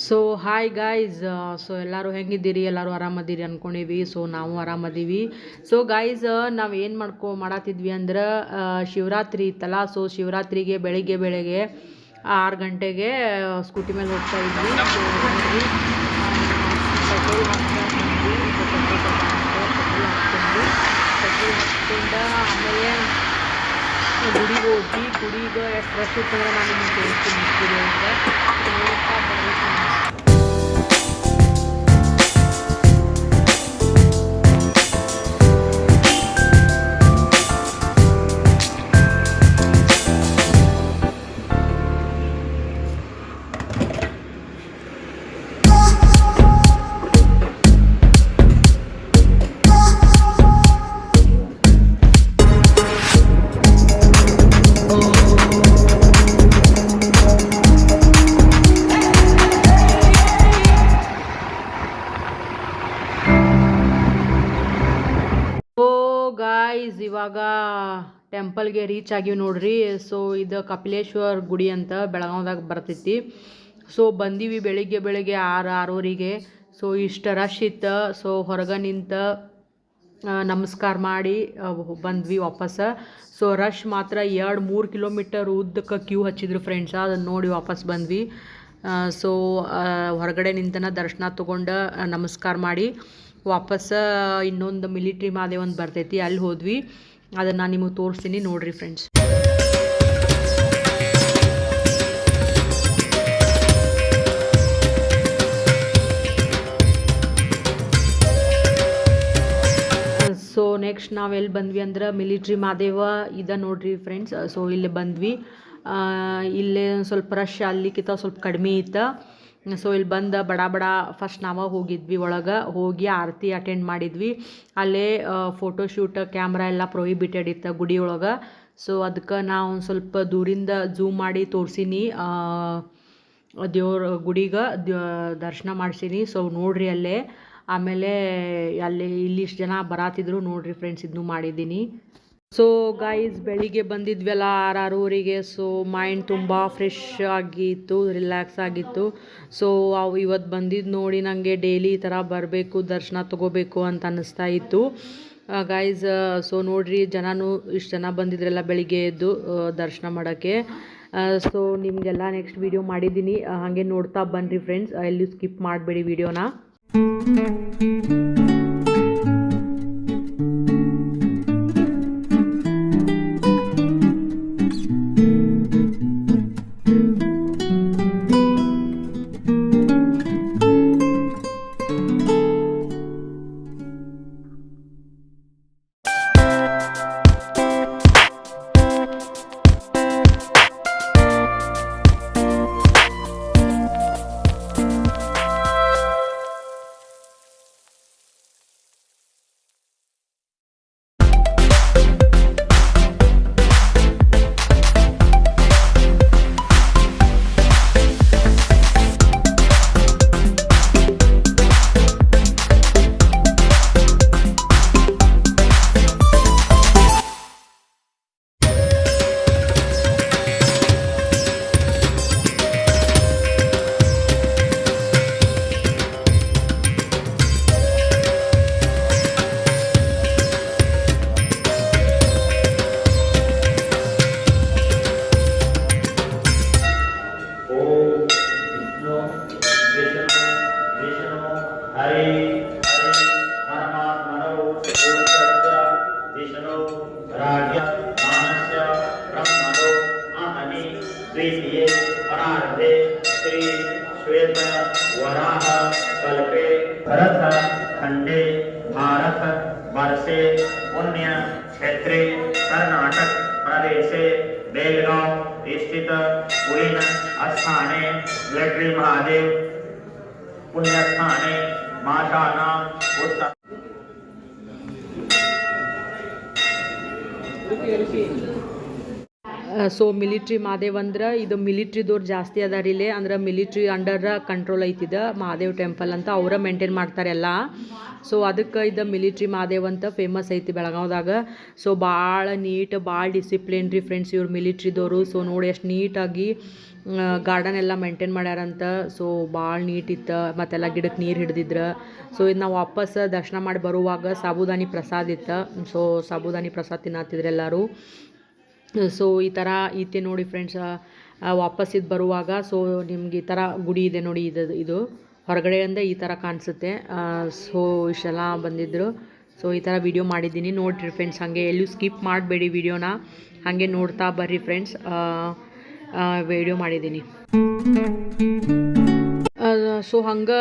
So hi guys, so ಎಲ್ಲರೂ ಹೆಂಗಿದ್ದೀರಿ? ಎಲ್ಲರೂ ಆರಾಮದಿರಿ ಅಂದ್ಕೊಂಡಿವಿ. So ನಾವು ಆರಾಮದೀವಿ. ಸೊ ಗಾಯ್ಸ್, ನಾವು ಏನು ಮಾಡತ್ತಿದ್ವಿ ಅಂದ್ರೆ ಶಿವರಾತ್ರಿ ಇತ್ತಲ್ಲ. ಸೊ ಶಿವರಾತ್ರಿಗೆ ಬೆಳಿಗ್ಗೆ 6 ಗಂಟೆಗೆ ಸ್ಕೂಟಿ ಮೇಲೆ ಹೋಗ್ತಾ ಇದ್ವಿ. ಸೊ ನೋಡ್ರಿ, ಪೆಟ್ರೋಲ್ ಹಾಕ್ಕೊಂಡು ಆಮೇಲೆ ಗುಡಿಗೆ ಹೋಗಿ ಗುಡಿಗೆ ಎಷ್ಟು ರಶ್ ಇತ್ತಂದ್ರೆ ನಾನು ನಿಮ್ಗೆ ತೋರಿಸ್ತೀನಿ ವಿಡಿಯೋದಾಗ ನೋಡ್ತಾ ಬರ್ರಿ ಫ್ರೆಂಡ್ಸ್. ಗಾಯ್ಸ್, ಇವಾಗ ಟೆಂಪಲ್ಗೆ ರೀಚ್ ಆಗಿವಿ ನೋಡ್ರಿ. ಸೊ ಇದು ಕಪಿಲೇಶ್ವರ ಗುಡಿ ಅಂತ ಬೆಳಗಾವ್ದಾಗ ಬರ್ತೈತಿ. ಸೊ ಬಂದೀವಿ ಬೆಳಿಗ್ಗೆ 6-6:30ಗೆ. ಸೊ ಇಷ್ಟು ರಶ್ ಇತ್ತು. ಸೊ ಹೊರಗೆ ನಿಂತ ನಮಸ್ಕಾರ ಮಾಡಿ ಬಂದ್ವಿ ವಾಪಸ್. ಸೊ ರಶ್ ಮಾತ್ರ 2-3 ಕಿಲೋಮೀಟರ್ ಉದ್ದಕ್ಕೆ ಕ್ಯೂ ಹಚ್ಚಿದ್ರು ಫ್ರೆಂಡ್ಸ್. ಅದನ್ನು ನೋಡಿ ವಾಪಸ್ ಬಂದ್ವಿ. ಸೊ ಹೊರಗಡೆ ನಿಂತನ ದರ್ಶನ ತೊಗೊಂಡು ನಮಸ್ಕಾರ ಮಾಡಿ ವಾಪಸ್ ಇನ್ನೊಂದು ಮಿಲಿಟ್ರಿ ಮಾದೇವ್ ಒಂದು ಬರ್ತೈತಿ, ಅಲ್ಲಿ ಹೋದ್ವಿ. ಅದನ್ನು ನಾನು ನಿಮಗೆ ತೋರಿಸ್ತೀನಿ ನೋಡ್ರಿ ಫ್ರೆಂಡ್ಸ್. ಸೊ ನೆಕ್ಸ್ಟ್ ನಾವು ಎಲ್ಲಿ ಬಂದ್ವಿ ಅಂದ್ರೆ ಮಿಲಿಟ್ರಿ ಮಾದೇವ ಇದೆ ನೋಡ್ರಿ ಫ್ರೆಂಡ್ಸ್. ಸೊ ಇಲ್ಲಿ ಬಂದ್ವಿ. ಇಲ್ಲೇ ಸ್ವಲ್ಪ ರಶ್ ಅಲ್ಲಿಕ್ಕಿಂತ ಸ್ವಲ್ಪ ಕಡಿಮೆ ಇತ್ತು. ಸೊ ಇಲ್ಲಿ ಬಂದು ಬಡ ಫಸ್ಟ್ ನಾವು ಹೋಗಿದ್ವಿ, ಒಳಗೆ ಹೋಗಿ ಆರತಿ ಅಟೆಂಡ್ ಮಾಡಿದ್ವಿ. ಅಲ್ಲೇ ಫೋಟೋಶೂಟ್ ಕ್ಯಾಮ್ರಾ ಎಲ್ಲ ಪ್ರೊಹಿಬಿಟೆಡ್ ಇತ್ತು ಗುಡಿ ಒಳಗೆ. ಸೊ ಅದಕ್ಕೆ ನಾವು ಒಂದು ಸ್ವಲ್ಪ ದೂರಿಂದ ಝೂಮ್ ಮಾಡಿ ತೋರಿಸೀನಿ ದೇವ್ರ ಗುಡಿಗೆ ದರ್ಶನ ಮಾಡಿಸೀನಿ. ಸೊ ನೋಡ್ರಿ ಅಲ್ಲೇ. ಆಮೇಲೆ ಇಲ್ಲಿ ಇಷ್ಟು ಜನ ಬರಾತಿದ್ರು ನೋಡ್ರಿ ಫ್ರೆಂಡ್ಸ್, ಇದನ್ನು ಮಾಡಿದ್ದೀನಿ. ಸೊ ಗಾಯ್ಸ್, ಬೆಳಿಗ್ಗೆ ಬಂದಿದ್ವಲ್ಲ 6-6:30ಗೆ. ಸೊ ಮೈಂಡ್ ತುಂಬ ಫ್ರೆಶ್ ಆಗಿತ್ತು, ರಿಲ್ಯಾಕ್ಸ್ ಆಗಿತ್ತು. ಸೊ ಇವತ್ತು ಬಂದಿದ್ದು ನೋಡಿ ನನಗೆ ಡೈಲಿ ಈ ಥರ ಬರಬೇಕು, ದರ್ಶನ ತೊಗೋಬೇಕು ಅಂತ ಅನ್ನಿಸ್ತಾ ಇತ್ತು ಗಾಯ್ಸ್. ಸೊ ನೋಡ್ರಿ, ಇಷ್ಟು ಜನ ಬಂದಿದ್ರೆಲ್ಲ ಬೆಳಿಗ್ಗೆ ಎದ್ದು ದರ್ಶನ ಮಾಡೋಕ್ಕೆ. ಸೊ ನಿಮಗೆಲ್ಲ ನೆಕ್ಸ್ಟ್ ವೀಡಿಯೋ ಮಾಡಿದ್ದೀನಿ, ಹಾಗೆ ನೋಡ್ತಾ ಬನ್ನಿರಿ ಫ್ರೆಂಡ್ಸ್. ಎಲ್ಲಿ ಸ್ಕಿಪ್ ಮಾಡಬೇಡಿ ವಿಡಿಯೋನ. श्री श्वेत वराह कल्पे भरत खंडे भारत वर्षे पुण्य क्षेत्रे कर्नाटक प्रदेशे बेलगांव स्थित पुलिन स्थाने मिलिट्री महादेव पुण्यस्थाने माशाना उत्तर ಸೊ ಮಿಲಿಟ್ರಿ ಮಾದೇವ್ ಅಂದ್ರೆ ಇದು ಮಿಲಿಟ್ರಿದವ್ರು ಜಾಸ್ತಿ ಅದಾರ ಇಲ್ಲಿ, ಅಂದ್ರೆ ಮಿಲಿಟ್ರಿ ಅಂಡರ್ ಕಂಟ್ರೋಲ್ ಐತಿದ ಮಹಾದೇವ್ ಟೆಂಪಲ್ ಅಂತ ಅವರ ಮೇಂಟೈನ್ ಮಾಡ್ತಾರೆ ಎಲ್ಲ. ಸೊ ಅದಕ್ಕೆ ಇದು ಮಿಲಿಟ್ರಿ ಮಾದೇವ್ ಅಂತ ಫೇಮಸ್ ಐತಿ ಬೆಳಗಾವ್ದಾಗ. ಸೊ ಭಾಳ ನೀಟ್, ಭಾಳ ಡಿಸಿಪ್ಲಿನ್ ರೀ ಫ್ರೆಂಡ್ಸ್ ಇವ್ರು ಮಿಲಿಟ್ರಿದವರು. ಸೊ ನೋಡಿ ಎಷ್ಟು ನೀಟಾಗಿ ಗಾರ್ಡನ್ ಎಲ್ಲ ಮೇಂಟೈನ್ ಮಾಡ್ಯಾರಂತ. ಸೊ ಭಾಳ ನೀಟ್ ಇತ್ತು, ಮತ್ತೆಲ್ಲ ಗಿಡಕ್ಕೆ ನೀರು ಹಿಡ್ದಿದ್ರು. ಸೊ ಇದು ನಾವು ವಾಪಸ್ ದರ್ಶನ ಮಾಡಿ ಬರುವಾಗ ಸಾಬುದಾನಿ ಪ್ರಸಾದ ಇತ್ತು. ಸೊ ಸಾಬುದಾನಿ ಪ್ರಸಾದ ತಿನ್ನತ್ತಿದ್ರು ಎಲ್ಲರೂ. ಸೊ ಈ ಥರ ಐತೆ ನೋಡಿ ಫ್ರೆಂಡ್ಸ್, ವಾಪಸ್ ಇದು ಬರುವಾಗ. ಸೊ ನಿಮ್ಗೆ ಈ ಥರ ಗುಡಿ ಇದೆ ನೋಡಿ, ಇದು ಹೊರಗಡೆಯಿಂದ ಈ ಥರ ಕಾಣಿಸುತ್ತೆ. ಸೊ ಇಷ್ಟೆಲ್ಲ ಬಂದಿದ್ದರು. ಸೊ ಈ ಥರ ವಿಡಿಯೋ ಮಾಡಿದ್ದೀನಿ ನೋಡಿರಿ ಫ್ರೆಂಡ್ಸ್. ಹಾಗೆ ಎಲ್ಲೂ ಸ್ಕಿಪ್ ಮಾಡಬೇಡಿ ವಿಡಿಯೋನ, ಹಾಗೆ ನೋಡ್ತಾ ಬರ್ರಿ ಫ್ರೆಂಡ್ಸ್. ವಿಡಿಯೋ ಮಾಡಿದ್ದೀನಿ. ಸೊ ಹಂಗೆ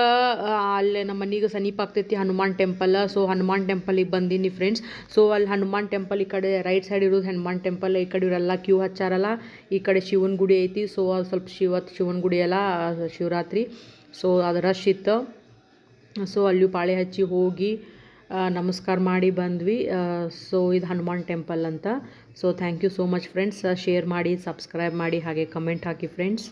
ಅಲ್ಲೇ ನಮ್ಮ ಮನೆಗೆ ಸಮೀಪ ಆಗ್ತೈತಿ ಹನುಮಾನ್ ಟೆಂಪಲ್. ಸೊ ಹನುಮಾನ್ ಟೆಂಪಲಿಗೆ ಬಂದೀನಿ ಫ್ರೆಂಡ್ಸ್. ಸೊ ಅಲ್ಲಿ ಹನುಮಾನ್ ಟೆಂಪಲ್ ಈ ಕಡೆ ರೈಟ್ ಸೈಡ್ ಇರೋದು ಹನುಮಾನ್ ಟೆಂಪಲ್. ಈ ಕಡೆ ಇವರೆಲ್ಲ ಕ್ಯೂ ಹಚ್ಚಾರಲ್ಲ, ಈ ಕಡೆ ಶಿವನ ಗುಡಿ ಐತಿ. ಸೊ ಅದು ಸ್ವಲ್ಪ ಶಿವನ ಗುಡಿ ಎಲ್ಲ ಶಿವರಾತ್ರಿ. ಸೊ ಅದು ರಶ್ ಇತ್ತು. ಸೊ ಅಲ್ಲಿ ಪಾಳೆ ಹಚ್ಚಿ ಹೋಗಿ ನಮಸ್ಕಾರ ಮಾಡಿ ಬಂದ್ವಿ. ಸೊ ಇದು ಹನುಮಾನ್ ಟೆಂಪಲ್ ಅಂತ. So thank you so much friends. Share ಮಾಡಿ, ಸಬ್ಸ್ಕ್ರೈಬ್ ಮಾಡಿ, ಹಾಗೆ ಕಮೆಂಟ್ ಹಾಕಿ ಫ್ರೆಂಡ್ಸ್.